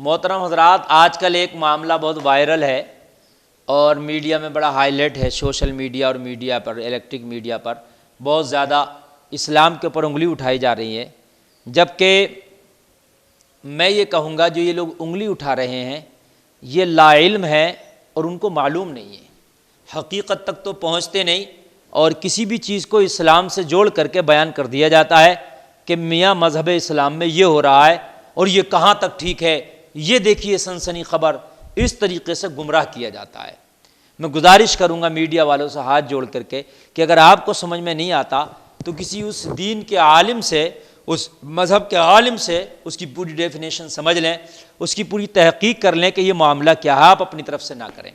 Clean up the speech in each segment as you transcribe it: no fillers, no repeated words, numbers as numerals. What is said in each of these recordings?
محترم حضرات، آج کل ایک معاملہ بہت وائرل ہے اور میڈیا میں بڑا ہائی لائٹ ہے، سوشل میڈیا اور میڈیا پر، الیکٹرک میڈیا پر بہت زیادہ اسلام کے اوپر انگلی اٹھائی جا رہی ہے، جبکہ میں یہ کہوں گا جو یہ لوگ انگلی اٹھا رہے ہیں یہ لا علم ہے اور ان کو معلوم نہیں ہے، حقیقت تک تو پہنچتے نہیں، اور کسی بھی چیز کو اسلام سے جوڑ کر کے بیان کر دیا جاتا ہے کہ میاں مذہب اسلام میں یہ ہو رہا ہے اور یہ کہاں تک ٹھیک ہے، یہ دیکھیے سنسنی خبر، اس طریقے سے گمراہ کیا جاتا ہے۔ میں گزارش کروں گا میڈیا والوں سے ہاتھ جوڑ کر کے کہ اگر آپ کو سمجھ میں نہیں آتا تو کسی اس دین کے عالم سے، اس مذہب کے عالم سے اس کی پوری ڈیفینیشن سمجھ لیں، اس کی پوری تحقیق کر لیں کہ یہ معاملہ کیا ہے، آپ اپنی طرف سے نہ کریں۔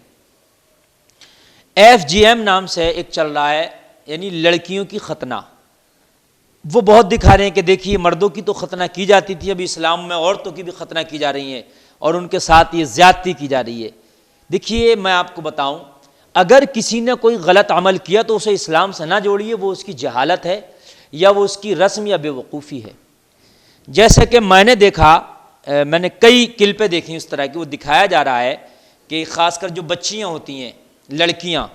FGM نام سے ایک چل رہا ہے، یعنی لڑکیوں کی ختنہ۔ وہ بہت دکھا رہے ہیں کہ دیکھیے مردوں کی تو ختنہ کی جاتی تھی، ابھی اسلام میں عورتوں کی بھی ختنہ کی جا رہی ہیں اور ان کے ساتھ یہ زیادتی کی جا رہی ہے۔ دیکھیے میں آپ کو بتاؤں، اگر کسی نے کوئی غلط عمل کیا تو اسے اسلام سے نہ جوڑیے، وہ اس کی جہالت ہے یا وہ اس کی رسم یا بے وقوفی ہے۔ جیسے کہ میں نے دیکھا، میں نے کئی کلپیں دیکھی اس طرح کی، وہ دکھایا جا رہا ہے کہ خاص کر جو بچیاں ہوتی ہیں، لڑکیاں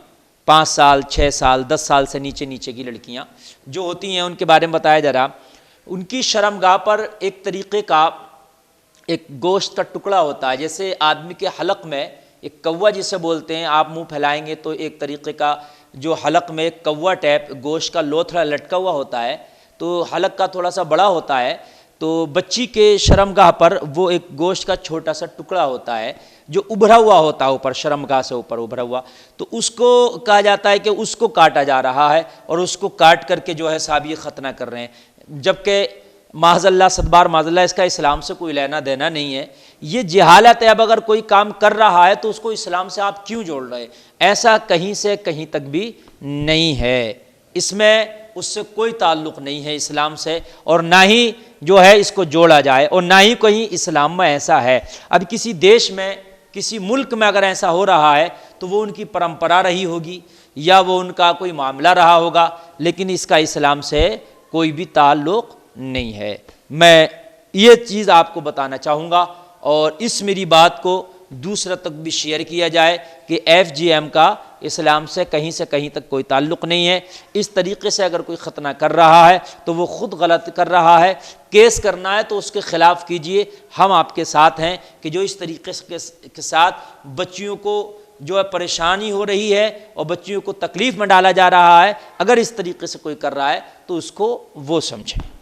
5 سال 6 سال 10 سال سے نیچے کی لڑکیاں جو ہوتی ہیں، ان کے بارے میں بتایا جا رہا، ان کی شرمگاہ پر ایک طریقے کا ایک گوشت کا ٹکڑا ہوتا ہے، جیسے آدمی کے حلق میں ایک کوا جسے بولتے ہیں، آپ منہ پھیلائیں گے تو ایک طریقے کا جو حلق میں ایک کوا ٹیپ گوشت کا لوتھڑا لٹکا ہوا ہوتا ہے، تو حلق کا تھوڑا سا بڑا ہوتا ہے، تو بچی کے شرمگاہ پر وہ ایک گوشت کا چھوٹا سا ٹکڑا ہوتا ہے جو ابھرا ہوا ہوتا ہے، اوپر شرمگاہ سے اوپر ابھرا ہوا، تو اس کو کہا جاتا ہے کہ اس کو کاٹا جا رہا ہے اور اس کو کاٹ کر کے جو ہے صاحب یہ ختنہ کر رہے ہیں، جبکہ معاذ اللہ صدبار معاذ اللہ اس کا اسلام سے کوئی لینا دینا نہیں ہے، یہ جہالت ہے۔ اب اگر کوئی کام کر رہا ہے تو اس کو اسلام سے آپ کیوں جوڑ رہے ہیں؟ ایسا کہیں سے کہیں تک بھی نہیں ہے، اس میں اس سے کوئی تعلق نہیں ہے اسلام سے، اور نہ ہی جو ہے اس کو جوڑا جائے، اور نہ ہی کہیں اسلام میں ایسا ہے۔ اب کسی دیش میں، کسی ملک میں اگر ایسا ہو رہا ہے تو وہ ان کی پرمپرا رہی ہوگی یا وہ ان کا کوئی معاملہ رہا ہوگا، لیکن اس کا اسلام سے کوئی بھی تعلق نہیں ہے۔ میں یہ چیز آپ کو بتانا چاہوں گا اور اس میری بات کو دوسرے تک بھی شیئر کیا جائے کہ FGM کا اسلام سے کہیں تک کوئی تعلق نہیں ہے۔ اس طریقے سے اگر کوئی ختنہ کر رہا ہے تو وہ خود غلط کر رہا ہے، کیس کرنا ہے تو اس کے خلاف کیجئے، ہم آپ کے ساتھ ہیں کہ جو اس طریقے کے ساتھ بچیوں کو جو ہے پریشانی ہو رہی ہے اور بچیوں کو تکلیف میں ڈالا جا رہا ہے، اگر اس طریقے سے کوئی کر رہا ہے تو اس کو وہ سمجھیں۔